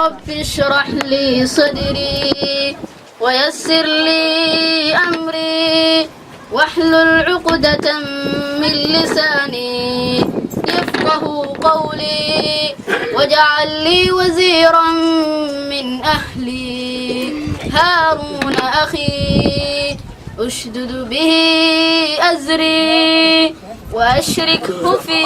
رب اشرح لي صدري ويسر لي أمري واحلل عقدة من لساني يفقه قولي واجعل لي وزيرا من أهلي هارون أخي أشدد به أزري وأشركه في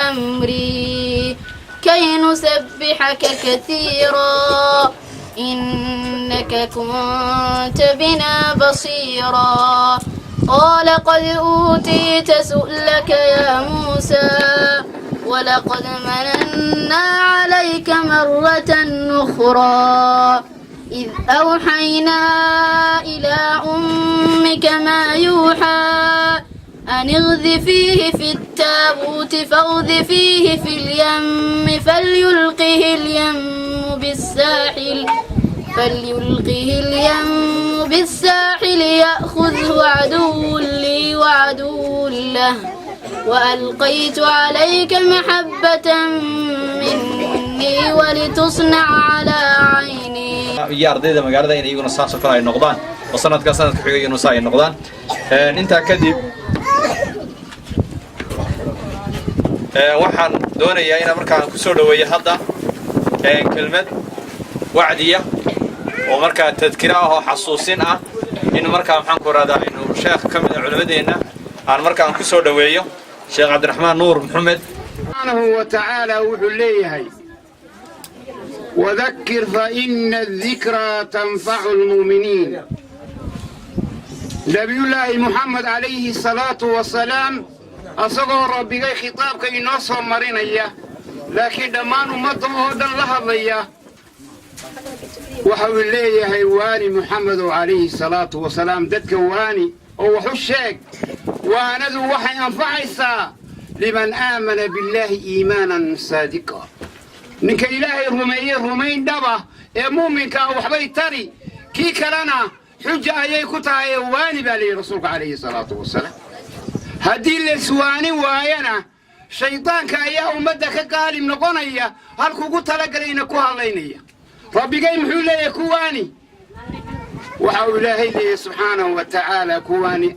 أمري كي نسبحك كثيرا إنك كنت بنا بصيرا قال قد أوتيت سؤلك يا موسى ولقد مننا عليك مرة أخرى إذ أوحينا إلى أمك ما يوحى أن اغذفيه في التابوت فاغذفيه في اليم فليلقه اليم بالساحل يأخذه عدو لي وعدو له وألقيت عليك محبة مني ولتصنع على عيني يا ardayda magaalada in iyaguna saas oo kale ay noqdaan oo sanadka xiga inuu saay noqdaan inta kadib waxaan doonayaa in markaan ku soo dhaweeyo hadda kelmad wacdiya oo markaa tadkira ah oo xasuusin ah in markaa waxaan ku raadaa inuu sheekh kamid ah culimadeena aan markaan ku soo dhaweeyo sheekh Cabdiraxmaan Nuur Maxamed subhanahu wa ta'ala wuxuu leeyahay وذكر فإن الذكرى تنفع المؤمنين نبي الله محمد عليه الصلاة والسلام أصغر ربي خطابك إنصر مرينيا لكن دمان أمته هدى الله ضيا وحول لي هيواني محمد عليه الصلاة والسلام دتك واني أو حشيك وانا ذو وحي أنفعيسا لمن آمن بالله إيمانا صادقا ninka ilaahay rumeeyay rumayn dhaba ee muuminka waxbay tari kii kalena xuja ayay ku tahay waani baa leeyahay rasuulka kaleey salaatu wasalaam hadii la suwaani waayana shaytaanka ayaa ummadda ka qaalim noqonaya halku ugu talagalayna ku hadlaynaya rabbigay muxuu leeyahay kuwaani waxa uu ilaahay leeyahay subhanahu wa ta'ala kuwaani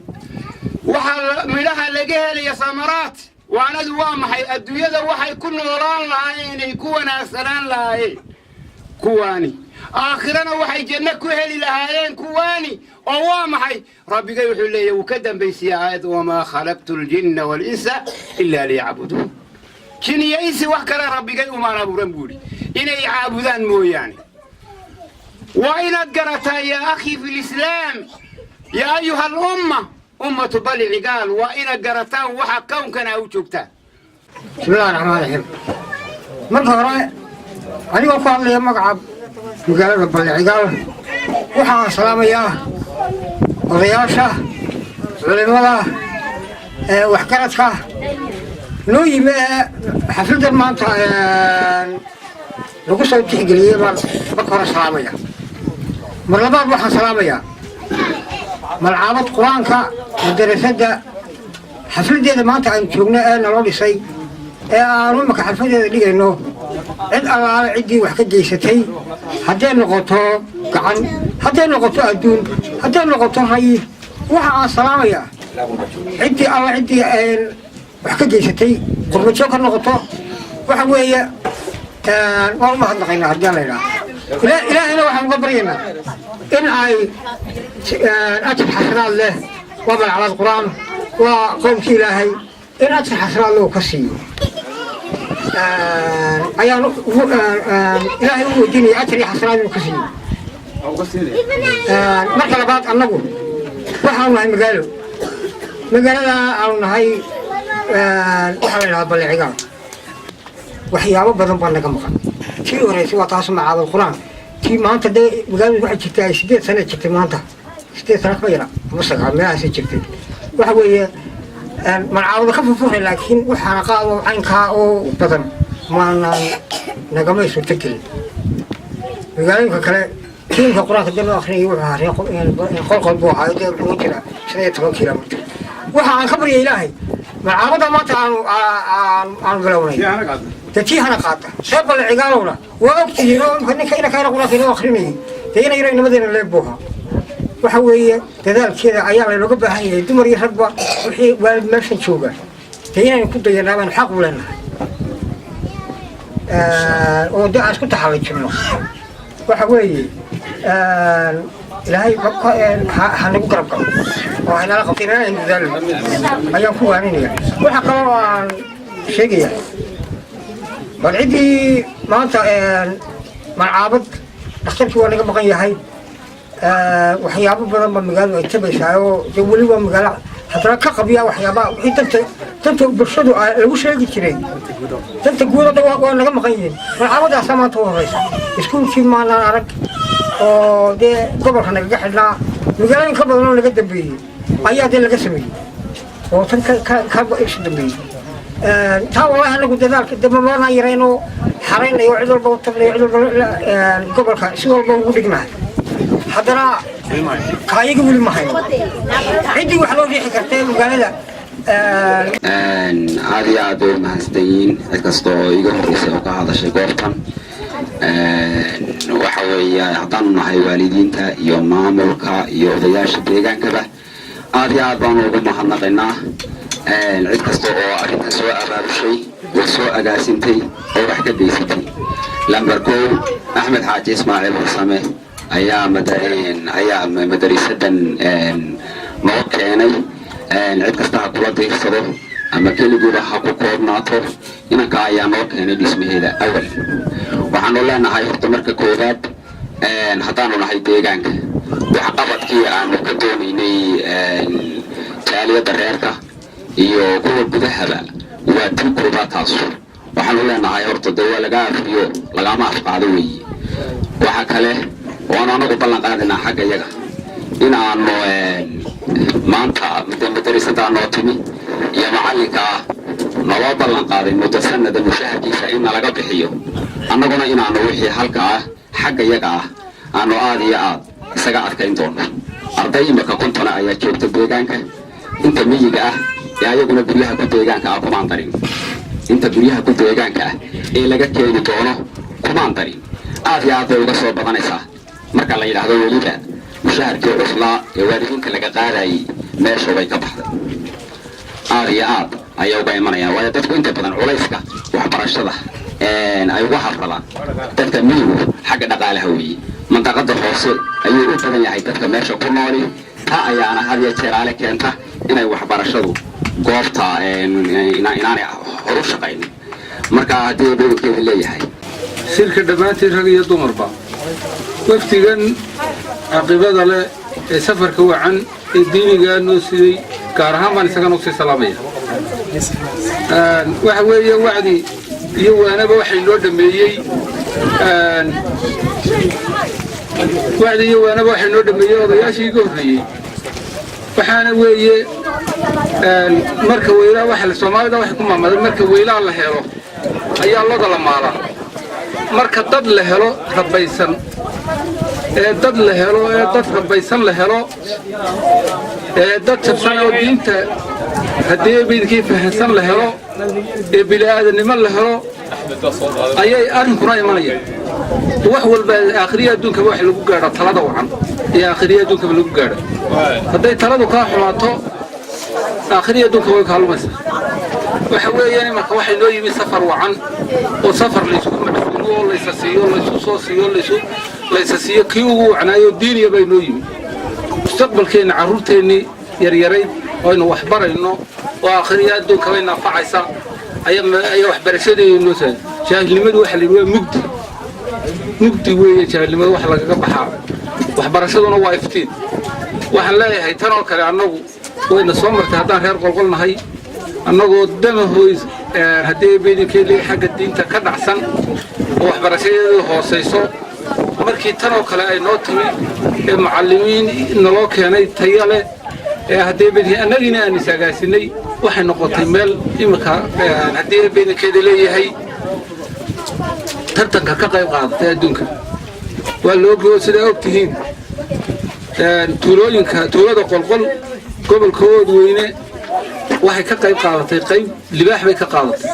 waxa midhaha laga helaya samaraat وأنا دوام حي الدنيا وحي كل نوران لهاي كوانا سلام لهاي كواني آخرنا وحي جنة كهلي لهاين كواني ووام حي ربي قال لي وكدم بيسيعات وما خلقت الجن والإنس إلا ليعبدون كني يئس وحكر ربي قال وما نبو رنبولي إن يعبدان مو يعني وإن أدقرت يا أخي في الإسلام يا أيها الأمة أمة بلي عقال وإن قرتان وحا كون كان أوجوكتان بسم الله الرحمن الرحيم مرة هراء أنا وفاق لي مقعب مقالة بلي عقال وحا سلام إياه وضياشة علماء وحكرتك نوي حفلت المانتا لو قصة تحقلية بكرة سلام إياه مرة بعض وحا سلام إياه ملعبات قرآنك مدرسة حفلة maanta aan joogno ee naloo dhisay ee aan umaka xafladeeda dhigayno cid allaale ciddii wax ka geysatay hadday noqoto gacan hadday noqoto adduun hadday noqoto ray waxa aan salaamayaa ciddii alla ciddii wax ka geysatay qurbajo ka noqoto waxa weeye waan u mahadnaqaynaa haddii la yidhaahdo ilaahayna waxaan uga baryaynaa in ay أجر حسنات له ومن على القرآن وقوم إلهي إن أجر حسنات له كسي أيان إلهي هو ديني أجر حسنات له كسي مثل بعض النبو وحاولنا مقالوا أو نهاي وحاولنا بالي عقال وحيابه بدن بانك مقال شيء ورئيسي وطاس مع هذا القرآن كي ما أنت ده مقالوا واحد جتاي 6 سنة جتاي ما أنت 6 سنة كبيرة مصدق ما سجلتي وحوي ملعب خفيفة لكن وحنا قاعد عنك أو بدن ما نجمع سوتكل مقالوا كلا كين كقرآن كده آخرين يوحى يقول قلبه هذا بوجرة 2 كيلومتر وحنا خبر إلهي malcaamada maanta aan bilownay تتيهنا قاطع سبب العقالونا وقت يروم كنا كنا قلنا في آخرين تيجي نيرو نمدين اللي بوها وحوي تذال كذا عيال اللي قبها هي دمر يحبوا وحي والد مرشن شوقه تيجي نكون ينام الحق ولنا وده أسكت حالي شنو وحوي لهاي هنبقى قربكم وإحنا لقطينا عند ذلك أيام فوانين وحقوا شيء والعدي ما أنت ملعابد اخترت وانا قبل هاي وحيابه بدل ما مقال يتبع شايو جولي ومقال حتى كقبيا وحيابه وحين تنت برشدو لو شيء كتير تنت تقول ده وانا قبل غيين ملعابد أسمع توه يسكون في معنا عرق وده قبل خنا قحنا مقالين قبل إنه نقدم بيه أياد اللي قسمي وتنت كاب إيش دمي تا والله أنا قلت ذلك دم ما يرينو حرينا يوعد البوط يوعد قبل سوى البوط يجمع حضرا كاي يقول ما هي عندي وحلو في حكرتين وقال لا هذه عادو مهستين كستو يقول رئيسك هذا شيء قرطن وحوي عطانا هاي والدين تا يوم ماملك يوم ضياش ديجان كذا هذه عادو مهنا cid kasta oo arrintan soo abaabushay oo soo agaasintay oo wax ka deysatay lambar 2 Axmed Xaaji Ismaaciil Warsame ayaa madarisadan noo keenay cid kasta ha kula diirsado ama keligood ha ku koobnaato inanka ayaa noo keenay dhismaheeda awal waxaanu leenahay horta marka koowaad haddaanu nahay deegaanka wax qabadkii aanu ka doonaynay taaliyada reerka iyo kuwa gudahaba waa tii koobaad taas waxaanu leenahay horta dee waa laga afriyo lagama afqaado weeye waxa kale waan anagu ballan qaadinaa xagga iyaga inaanu maanta madarasada noo timi iyo macalinka naloo ballan qaaday muddo sanada mushaharkiisa in laga bixiyo annaguna inaanu wixii halka ah xagga iyaga ah aanu aad iyo aad isaga adkayn doono arday imika kontona ayaa joogta deegaanka inta miyiga ah ayaguna guryaha ku deegaanka ah kumaan darin inta guryaha ku deegaanka ah ee laga keeni doono kumaan darin aad iyo aad bay uga soo badanaysaa marka la yidhaahdo weliba mushaharkii cuslaa ee waalidiinta laga qaadayay meesha way ka baxday aad iyo aad ayay uga imanayaan waayo dadku inta badan culayska waxbarashada ay uga harrabaan dadka miyigu xagga dhaqaalaha weeye mandaqada hoose ayuu u badan yahay dadka meesha ku nooli taa ayaana had iyo jeer aale keenta inay waxbarashadu goobta inaanay horu shaqayn marka haddii bedelkeeda leeyahay shirka dhammaantiin rag iyo dumarba waftigan caqibada leh ee safarka wacan ee diinigaa noo siday gaar ahaan baan isaga noo sii salaamaya waxa weeye wacdi iyo waanaba waxay noo dhameeyey odayaashii iga horreeyey waxaana weeye marka weylaa waxa Soomaalida wax ku maamulay marka weylaa la helo ayaa looga la maala marka dad la helo rabaysan dad la helo dad rabaysan la helo dad tabsan oo diinta hadii bidkii fahansan la helo bilaadanimo la helo ayay arrinkuna imanayaan wax walba aakhiriya adduunka wax lagu gaaro talada wacan iyo aakhiriya adduunka lagu gaaro haday taladu ka xumaato aakhiriya adduunka way kaalmaysaa waxa weeyaan marka waxay noo yimi safar wacan oo safar la isku madfuulo la isasiyo la isku soo siiyo la isasiyo kii ugu wacnaayo diiniga bay noo yimi mustaqbalkeena carruurteeni yaryaray oo aynu wax barayno oo aakhiriya adduunka way naafacaysa ay wax barashadeena noo saaray jaahilnimadu waxa la yiraahdaa mugdi weeye jaahilnimadu wax laga baxaa wax barashaduna waa iftiin waxaan leeyahay tan oo kale annagu wayna soo martay haddaan reer qolqolnahay annagoo damahoys haddii beedinkeedii xagga diinta ka dhacsan oo waxbarashadeedu hooseyso markii tan oo kale ay noo timi ee macallimiin naloo keenay tayo leh haddii beedin annagina aan isagaasinay waxay noqotay meel imika haddii beedinkeedii leeyahay tartanka ka qayb qaadatay adduunka waa loo gooyo sida og tihiin tuulada qolqol gobolka Oodweyne waxay ka qayb qaadatay qayb libaax bay ka qaadatay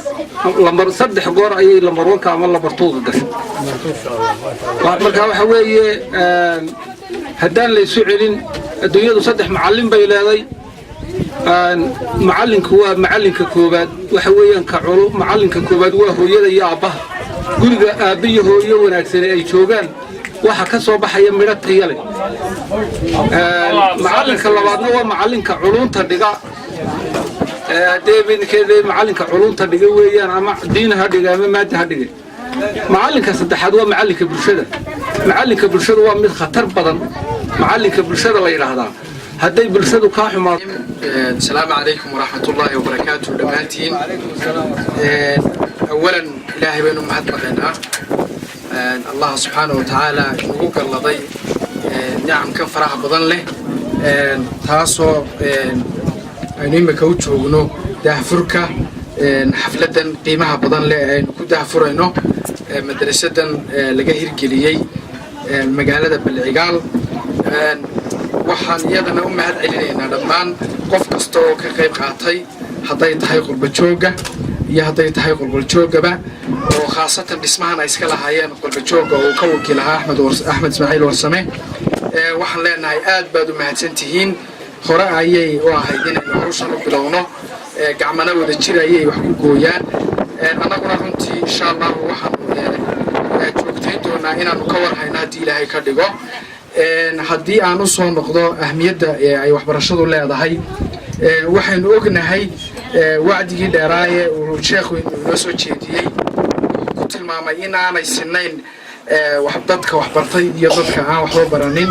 lambar 3 goor ayay lambar 1 ama lambar 2 gashay marka waxa weeye haddaan la isu celin adduunyadu 3 macallin bay leedahay macalinku waa macalinka koobaad waxa weeyaan ka culu macalinka koobaad waa hooyada iyo aabaha guriga aabba iyo hooyo wanaagsan ay joogaan waxa ka soo baxaya midho tayo leh macalinka labaadna waa macalinka culunta dhiga deebinkeeda macalinka culunta dhiga weeyaan ama diinaha dhiga ama maada ha dhiga macalinka saddexaad waa macalinka bulshada waa mid khatar badan macalinka bulshada la yiraahdaa hadday bulshadu ka xumaato السلام عليكم ورحمة الله وبركاته دمانتين أولا إلهي بينهم محد مغينا الله سبحانه وتعالى نقوك اللضي نعم كان فرح بضن له تاسو أنيم كوتشو ونو ده فركة حفلة قيمها بضن له نكو ده فرينو مدرسة لجهير كليي مجالة بالعقال waxaan iyadana u mahad celinaynaa dhammaan qof kasta oo ka qayb qaatay hadday tahay qurba jooga iyo hadday tahay qurba joogaba oo khaasatan dhismahan ay iska lahaayeen qurba jooga oo ka wakiilaha Axmed Ismaaciil Warsame waxaan leenahay aad baad u mahadsantihiin hore ayay u ahayd inaynu hawshan u bilowno gacmana wada jir ayay wax ku gooyaan annaguna runtii insha Allah waxaan joogtayn doonaa inaanu ka warhayno haddii Ilaahay ka dhigo haddii aan u soo noqdo ahmiyadda ay waxbarashadu leedahay waxaynu ognahay wacdigii dheeraaye uu sheekhu inoo soo jeediyey ku tilmaamay in aanay sinayn dadka waxbartay iyo dadka aan waxba baranin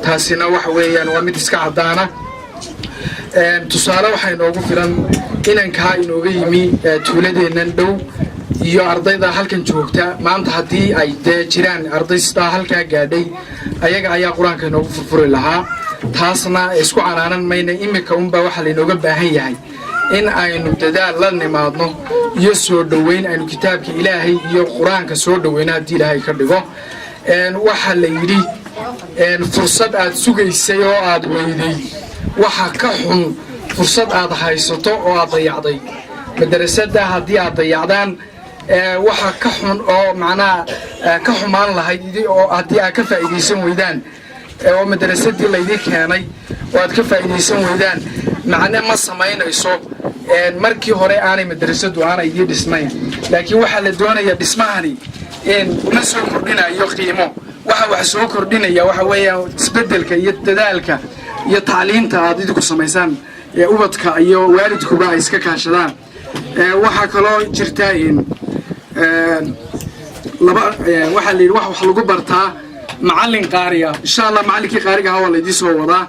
taasina waxa weeyaan waa mid iska cadaana tusaale waxay noogu filan inankaa inooga yimi tuuladeennan dhow iyo ardayda halkan joogta maanta haddii ay jiraan arday sidaa halkaa gaadhay ayaga ayaa quraanka inoogu furfuri lahaa taasna isku canaanan mayna imika unbaa waxaa laynooga baahan yahay in aynu dadaal la nimaadno iyo soo dhoweyn aynu kitaabka ilaahay iyo quraanka soo dhoweyna haddii ilaahay ka dhigo waxaa la yidhi fursad aad sugaysay oo aad weyday waxa ka xun fursad aad haysato oo aad dayacday madrasada haddii aad dayacdaan waxa ka xun oo macnaha ka xumaan lahayd oo haddii aad ka faa'iideysan weydaan oo madrasadii laydii keenay oo aad ka faa'iideysan weydaan macne ma samaynayso markii hore aanay madrasadu aanay idii dhisnayn laakiin waxaa la doonayaa dhismahani ma soo kordhinayo qiimo wax soo kordhinaya waxa weeyaan isbedelka iyo dadaalka iyo tacliinta aad idinku samaysaan ubadka iyo waalidkuba ay iska kaashadaan waxa kaloo jirta in waxaa la yidhi wax lagu bartaa macallin qaariya insha Allah macallinkii qaariga ahaa waa la idin soo wadaa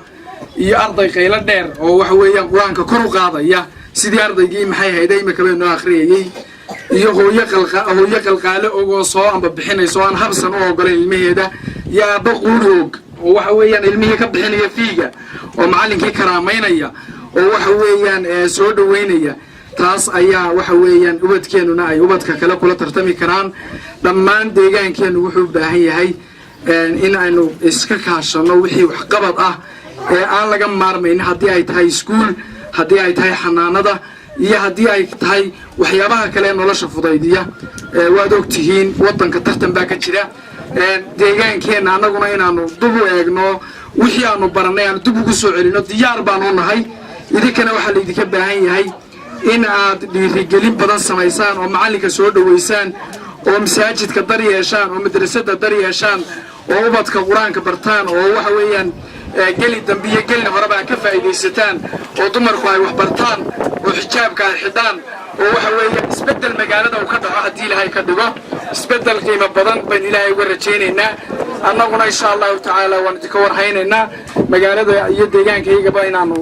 iyo arday qaylo dheer oo waxa weeyaan quraanka kor u qaadaya sidii ardaygii maxay hayday imika bay noo akhriyay iyo hooyo qalqaale oo soo amba bixinayso aan habsan oo ogolayn ilmaheeda iyo aabba quuroog oo waxa weeyaan ilmihii ka bixinaya fiiga oo macallinkii karaameynaya oo waxa weeyaan soo dhaweynaya taas ayaa waxa weeyaan ubadkeenuna ay ubadka kale kula tartami karaan dhammaan deegaankeenu wuxuu u baahan yahay in aynu iska kaashano wixii wax qabad ah ee aan laga maarmayn haddii ay tahay iskuul haddii ay tahay xanaanada iyo haddii ay tahay waxyaabaha kale ee nolosha fudaydiya waad ogtihiin waddanka tartan baa ka jira deegaankeena annaguna inaanu dib u eegno wixii aanu barannay aanu dib ugu soo celino diyaar baanu nahay idinkana waxaa laydinka baahan yahay in aad dhiirigelin badan samaysaan oo macallinka soo dhaweysaan oo masaajidka dar yeeshaan oo madrasada dar yeeshaan oo ubadka quraanka bartaan oo waxa weeyaan geli dambiye gelin horeba ka faa'iideysataan oo dumarku ay wax bartaan oo xijaabka ay xidhaan oo waxa weeyaan isbedel magaalada uu ka dhaco haddii Ilaahay ka dhigo isbedel qiimo badan baan Ilaahay uga rajaynaynaa annaguna insha Allah ta'ala waan idinka warhaynaynaa magaalada iyo deegaankayga inaanu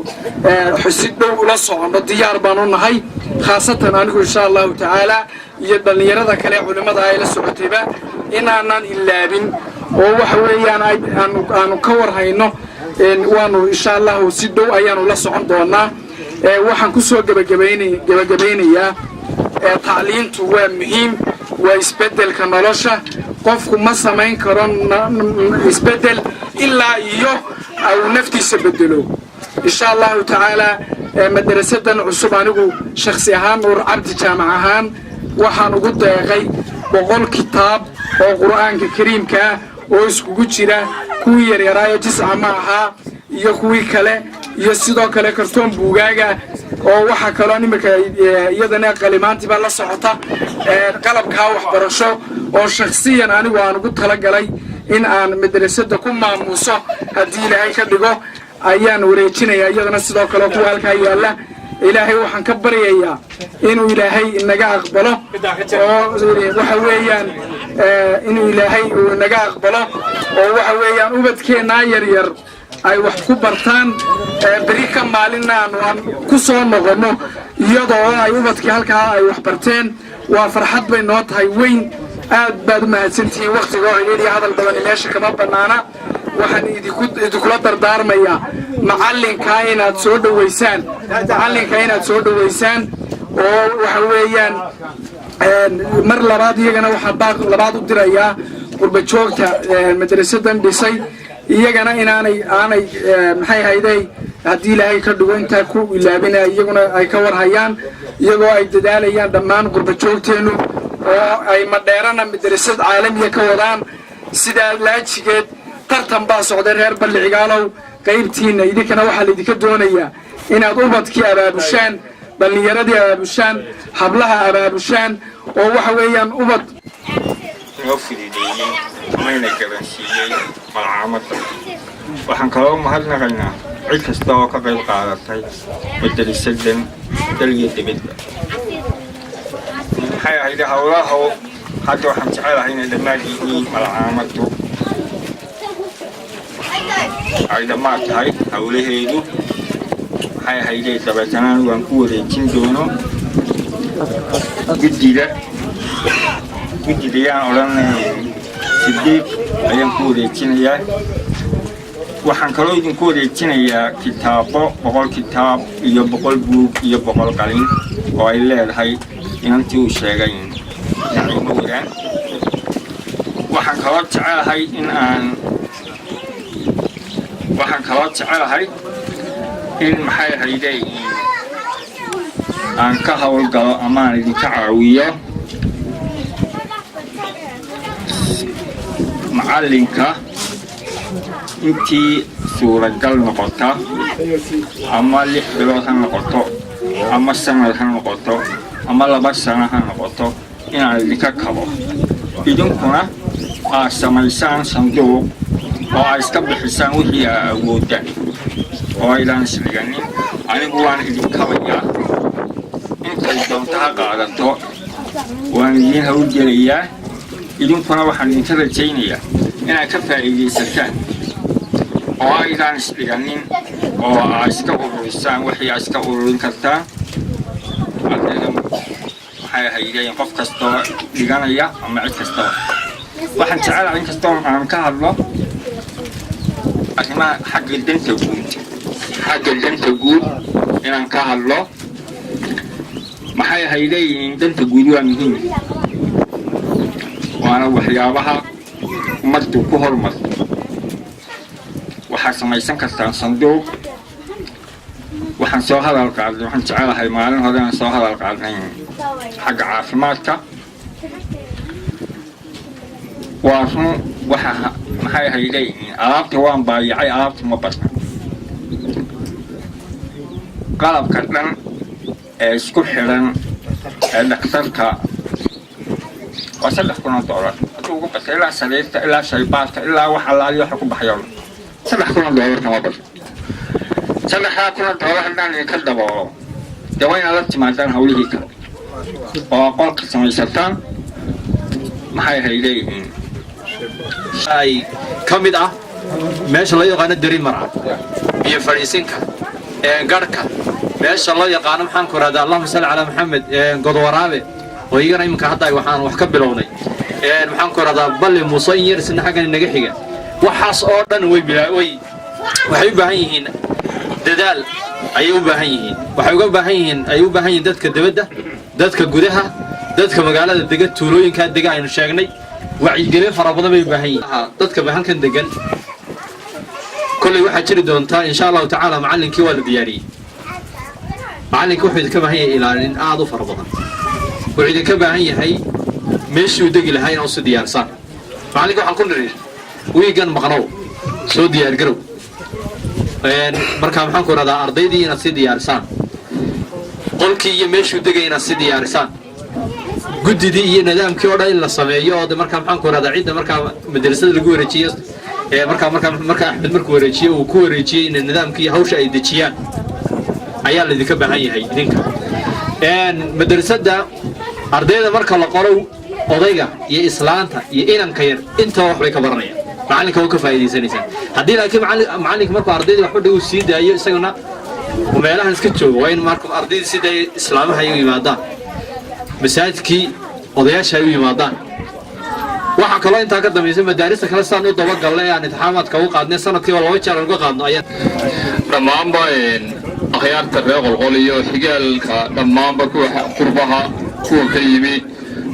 xusid dhow ula socono diyaar baan u nahay khaasatan anigu insha Allah ta'ala iyo dhalinyarada kale culimada ay la socotayba inaanan ilaabin oo waxa weeyaan aanu ka warhayno waanu insha Allah si dhow ayaanu la socon doonaa waxaan ku soo gabagabeynayaa tacliintu waa muhiim waa isbedelka nolosha qofku ma samayn karo isbedel ilaa iyo uu naftiisa bedelo insha Allah ta'ala madarasadan cusub anigu shakhsi ahaan nuur cabdi jaamac ahaan waxaan ugu deeqay 100 kitaab oo qur'aanka kariimka ah oo iskugu jira kuwii yaryaraayo jisca ma ahaa iyo kuwii kale iyo sidoo kale kartoon buugaaga oo waxa kale nimika iyadana qalimaantii baa la socota qalabka waxbarasho oo shakhsiyan anigu aan ugu talagalay in aan madrasada ku maamuuso haddii ilaahay ka dhigo ayaan wareejinayaa iyadana sidoo kale kuwa halkaa yaalla ilaahay waxaan ka baryayaa inuu ilaahay naga aqbalo oo waxa weeyaan inuu ilaahay naga aqbalo oo waxa weeyaan ubadkeena yaryar ay wax ku bartaan bari ka maalina aan ku soo noqono iyadoo ay ubadkii halkaa ay wax barteen waa farxad bay noo tahay weyn aad baad u mahadsantihiin waqtiga oo ciriiri hadal badan meesha kama banaana waxaan idinkula dardaarmayaa macallinka inaad soo dhaweysaan oo waxa weeyaan mar labaad iyagana waxaa baaq labaad u dirayaa qurba joogta madrasadan dhisay iyagana inaanay maxay hayday haddii ilaahay ka dhigo intaa ku ilaabinaya iyaguna ay ka warhayaan iyagoo ay dadaalayaan dhammaan qurba joogteennu oo ay madheerana madrasad caalamiya ka wadaan sidaa laajigeed tartan baa socday reer Balicigaalow qaybtiina idinkana waxaa laydinka doonayaa inaad ubadkii abaabushaan dhallinyaradii abaabushaan hablaha abaabushaan oo waxa weeyaan ubad mayna garansiiyey malcaamadda waxaan kaloo mahadnaqaynaa cid kasta oo ka qayb qaadatay madarasadan dalgiyo dibadda maxay ahayd howlaha hadda waxaan jecelahay inay dhammaan yihiin malcaamaddu ay dhammaan tahay howlaheedu maxay ahaydee dabeetana waan ku wareejin doono guddidayaan odhanay sideed ayaan ku wareejinayaa waxaan kaloo idinku wareejinayaa kitaabo 100 kitaab iyo 100 buug iyo 100 qalin oo ay leedahay inantii uu sheegay naciimo wiraan waxaan kaloo jecelahay in maxay ahaydee aan ka howlgalo ama aan idinka caawiyo macallinka intii suuragal noqota ama 6 bilood ha noqoto ama sanad ha noqoto ama 2 sano ha noqoto inaan idinka kabo idinkuna aad samaysaan sanduuq oo ay iska bixisaan wixii aa awoodaan oo aydaan isdhiganin anigu waan idin kabayaa intay doonta ha qaadato waan idiin hawlgelayaa idinkuna waxaan idinka rajaynayaa inaad ka faa'iidaysataan oo aydaan isdhiganin oo aa iska ururisaan wixii aa iska ururin kartaan ardayda waxay ahaydeen qof kastoo dhiganaya ama cid kastaba waxaan jecelahay in kastoo aan ka hadlo arrimaha xagga danta guud inaan ka hadlo maxay ahaydeen danta guud waa muhiim waana waxyaabaha ummaddu ku hormarto waxaad samaysan kartaan sanduuq waxaan soo hadal qaadnay waxaan jecelahay maalin hore aan soo hadal qaadnay xagga caafimaadka waa run waxa maxay ahaydeen alaabta waan baayacay alaabta ma badna qalabka dhan ee isku xidhan ee dhakhtarka waa $3,000 hadduu ugu batay ilaa sariirta ilaa shaybaadka ilaa wax allaaliyo waxa ku baxayo $3,000 kama badna $3,000 haddaan idinka daboolo dee waa inaad la timaadaan hawlihii kale oo qolka samaysataan maxay ahaydeen ay ka mid ah meesha loo yaqaano darimarca iyo fadhiisinka garhka meesha loo yaqaano maxaan ku rahdaa allahuma salli calaa maxamed godwaraabe oo iyagana iminka hadda waxaan wax ka bilownay maxaan ku rahdaa balli muuse in yar isna xaggan inaga xiga waxaas oo dhan waxay u baahan yihiin dadaal ayay u baahan yihiin waxay u baahan yihiin dadka dibadda dadka gudaha dadka magaalada dega tuulooyinka dega aynu sheegnay wacyigelin fara badan bay u baahan yihiin dadka halkan degan kolley waxaa jiri doontaa insha allahu tacaala macallinkii waa la diyaariyey معلنك وحيد كما هي إلى أن أعضو فربضا وحيد كما هي ماشي ودقي لهاي نوص ديار صار معلنك وحن كل ريش ويجان مقنو سو ديار قرو marka maxaan ku radaa ardaydii inaad si diyaarisaan qolkii iyo meeshuu degay inaad si diyaarisaan guddidii iyo nidaamkii oo dhan in la sameeyo oo marka maxaan ku radaa cidda marka madrasada lagu wareejiyo marka Axmed markuu wareejiyo uu ku wareejiyay in nidaamkii hawsha ay dejiyaan ayaa la idinka baahan yahay idinka madrasada ardayda marka la qoro odayga iyo islaanta iyo inanka yar inta wax bay ka baranayaan معلنك هو كفايديسانيسان هدي لكن معلنك مركو أرضي وحده وسيد أيه سجنا ومعلها نسكتشو وين مركو أرضي سيد إسلام هاي مادان مساعد كي قضياش هاي مادان وحكى الله أنت قدم يسمى مدارس خلاص صار نوض وقع الله يعني تحامات كوقع عندنا سنة كي والله وجه على الوقع عندنا أيات لما أم باين أخيار تبغى القولية وحجال لما أم بكو قربها كو كيمي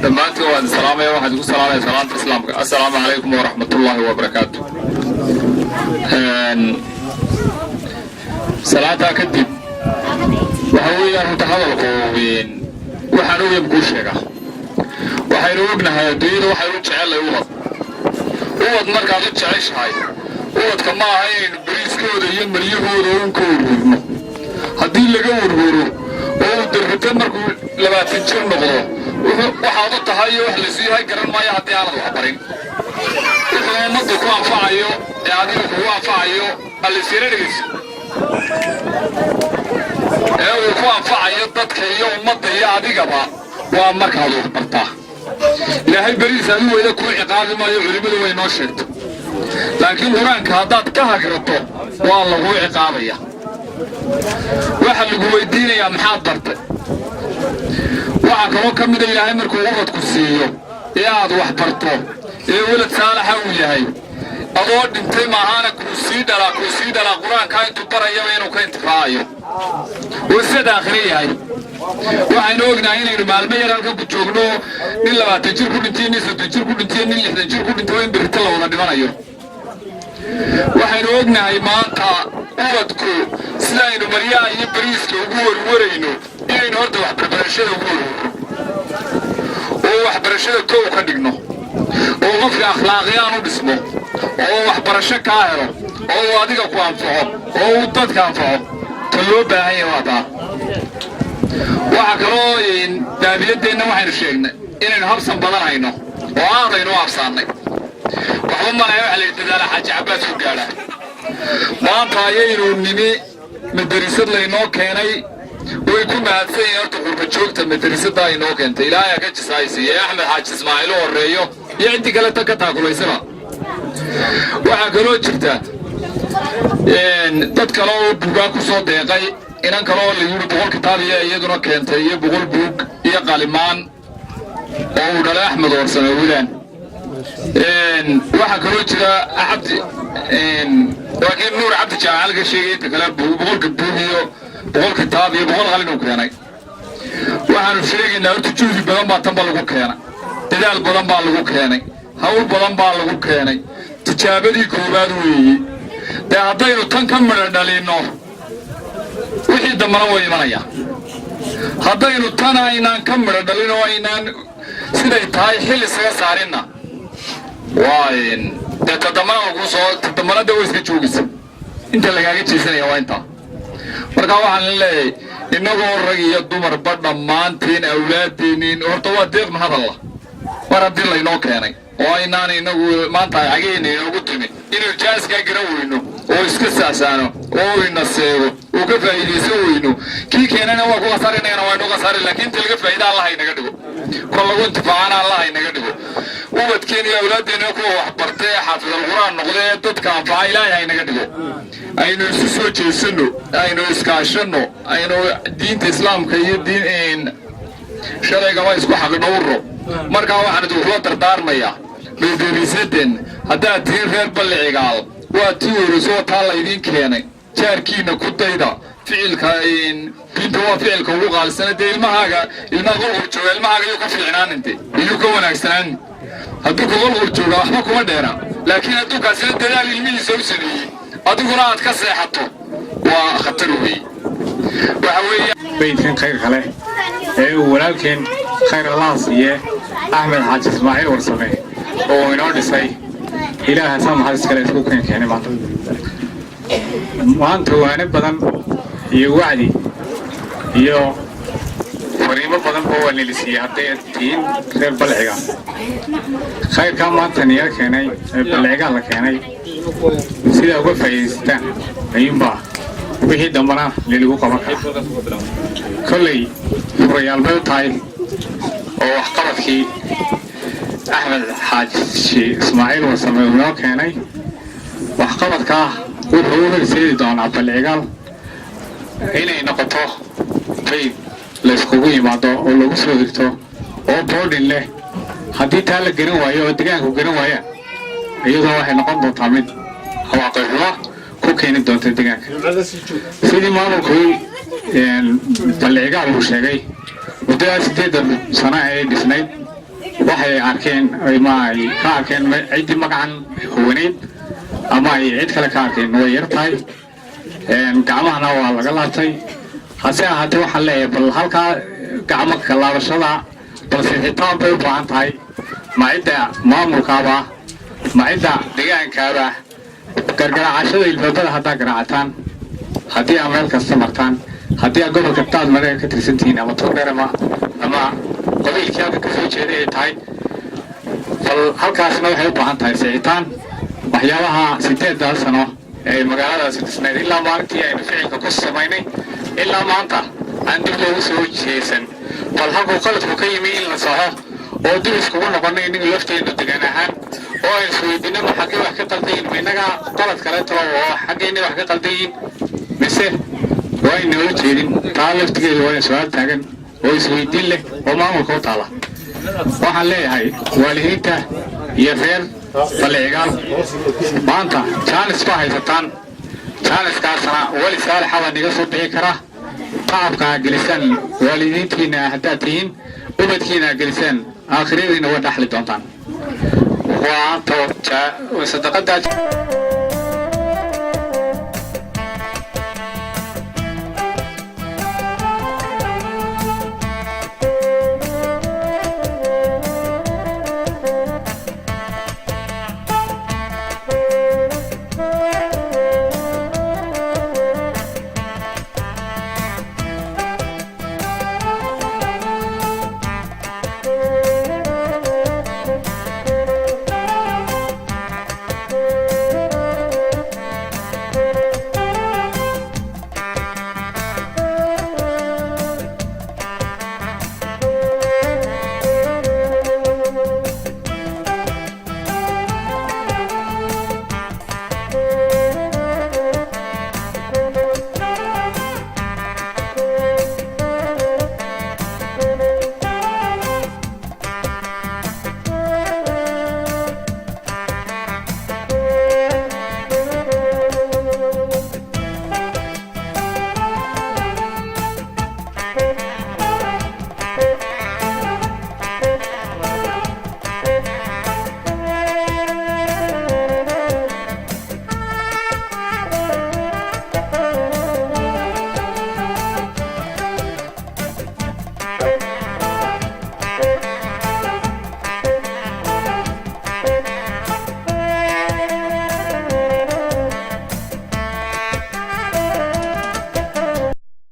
لما أنت وعد السلام يا واحد والسلام يا سلام السلام السلام عليكم ورحمة الله وبركاته. صلاة كدب وحوي المتحول قوين وحنو يبقوا شيئا وحنو ابنها يدين وحنو تشعل يوض ووض مركز تشعيش هاي ووض كما هاي بريس كودة يمر يهود ونكور هدين لقور هورو ووض درفتين مركو لما تنشر نغضو waxaad tahay wax la siiyay garan maayo hadii aan wax barin wuxuu umada ku anfacayo ee adiga ku anfacayo alisiradiis ee ku anfacayo dadka iyo umada iyo adigaba waa markaad wax bartaa ilaahay bariis aad weeyda ku ciqaabi maayo culimadu way noo sheegto laakiin quraanka hadaad ka hagrato waa lagu ciqaabaya waxa lagu weydiinayaa maxaad bartay waxaa kaloo ka mid ah ilaahay markuu ubadku siiyo ee aad wax barto ee walad saalaxa uu yahay adoo dhintay maahana kuu sii dhalaa qur-aanka intuu barayaba inuu ka intifaacayo oo sida akhri yahay waxaynu ognahay inaynu maalmo yar halkan ku joogno nin 20 jir ku dhintay nin 30 jir ku dhintay nin 60 jir ku dhintay in birta la wada dhimanayo waxaynu ognahay maanta ubadku sida aynu maryaa iyo bariiska ugu warwarayno inaynu horta waxbarashada ugu warwarno oo waxbarashada koow ka dhigno oo qofka akhlaaqiyaan u dhismo oo waxbarasho ka helo oo adiga ku anfaco oo dadka anfaco taloo baahan yahay wadaa waxa kaloo in daabiyadeenna waxaynu sheegnay inaynu habsan badan hayno oo aadaynu habsaanay waxba ma laha waxa la dadaala xaaji cabaas ku gaadha maanta ayaynu nimi madrasad laynoo keenay way ku mahadsan yihiin horta qurba joogta madrasada ay noo keentay ilaahay ka jisaaysiiyay Axmed Xaaji Ismaaciil oo horeeyo iyo intii kale ta ka taakulaysaba waxa kaloo jirta dad kale oo buugaa ku soo deeqay inan kale oo la yiri 100 kitaab iyo iyaduna keentay iyo 100 buug iyo qalimaan oo uu dhalay Axmed Warsame wiilaan waxa kaloo jira Cabdi laakiin Nuur Cabdi Jaamacal ka sheegay inta kale 100 buug iyo 100 kitaab iyo 100 qalin oo keenay waxaanu sheegaynaa horta juhdi badan baa tan lagu keenay dadaal badan baa lagu keenay hawl badan baa lagu keenay tijaabadii koobaad weeyii haddaynu tan ka midho dhalino wixii dambana way imanaya haddaynu tan aynaan ka midho dhalin oo aynaan siday tahay xil isaga saarinna waayn tadamana lagu soo tadamanada way iska joogaysa inta lagaaga jeesanaya waa intaa marka waxaan leeyahay inagoo rag iyo dumarba dhammaantiin awlaadeenniin horta waa deeq mahadalla mar haddii laynoo keenay oo aynaan inagu maanta cagayna inoogu timi inuu jaaskaa gara weyno oo iska saasaano oo ina seego oo ka faa'iidaysan weyno kii keenana waa ku qasaarinayna waa inuu qasaarin laakiin inta laga faa'iida Allah inaga dhigo kol lagu intifaacana Allah inaga dhigo ubadkeen iyo awlaadeenna kuwa wax bartay xaafidul quraan noqday dadka anfaca Ilaahay inaga dhigo aynu isu soo jeesano aynu iskaashano aynu diinta islaamka iyo diin sharciga waa isku xaq dhowro marka waxaan idinku dardaarmayaa beederisaden haddaad tihiin reer ballicigaal waa tii horeysoo taa laydin keenay jaarkiina ku dayda ficilka diinta waa ficilka ugu qaalisana dee ilmaha qolqol jooga ilmahaaga iyuu ka fiicnaan inte iyuu ka wanaagsanaan hadduu ka qolqol jooga waxba kuma dheera laakiin hadduu kaasina dadaal ilmihiisa u sameeyey adiguna aad ka seexato waa khatar weeye beydkan khayrka leh ee uu walaalkeen khayr allah siiye axmed xaaji ismaaciil warsame oo inoo dhisay ilaaha samahad iskale isku keenkeenay maanta waane badan iyo wacdi iyo fariimo badan oo waa nilisiiyey hadday tihiin reer balciga khayrkaa maanta niga keenay ee balcigaa la keenay sidaa uga faa'iidaysataan ayuunbaa wixii dambana liligu qaban karaa kolley furayaal bay u tahay oo waxqabadkii axmed xaaji ismaaciil warsame uu noo keenay waxqabadkaa wuxuu u horseedi doonaa balcigaal inay noqoto bayd layskugu yimaado oo lagu soo hirto oo boodhin leh haddii taa la garan waayo oo degaanku garan waayaan iyadoo waxay noqon doontaa mid hawaaqixumo ku keeni doonta degaanka sidii maamulkii balcigaal uu sheegay muddadaa 8 sano ee dhisnayd waxay arkeen ama ay ka arkeen ciddii magacan haweeneyd ama ay cid kale ka arkeen way yar tahay gacmahana waa laga laabtay hase ahaatee waxaan leeyahay bal halkaa gacmo ka laabashada balse xitaan bay u baahan tahay macidda maamulkaaba macidda deegaankaaba gargaraacashada ilbaabada haddaa garaacataan haddii aa meel kasta martaan haddii aa gobolka daad mareega ka tirsantihiin ama togdheer ama qabiilkii halka ka soo jeeday ay tahay bal halkaasna waxay u baahan tahay sixitaan waxyaabaha 8 sano ee magaaladaasi dhisnayd ilaa maalintii aynu ficilka ku samaynay ilaa maanta aan dib loogu soo jeesan bal halkuu qaladku ka yimi in la saxo oo dib iskugu noqonnay innaga lafteennu degaan ahaan oo aynu isweydiinno ma xaggee wax ka qaldayin ma innaga qalad kale talo oo xaggeenna wax ka qaldayin mise waa aynoola jeedin taa laftigeedu waa su-aal taagan oo isweydiin leh oo maamulka u taala waxaan leeyahay waalidiinta iyo reer balcigaal maanta jaanis baa haysataan jaaniskaasna weli saalixa baa niga soo bixi kara tacabka gelisaan waalidiintiina haddaad tihiin ubadkiina gelisaan aakhiradiina waa dhaxli doontaan waa sadaqadaa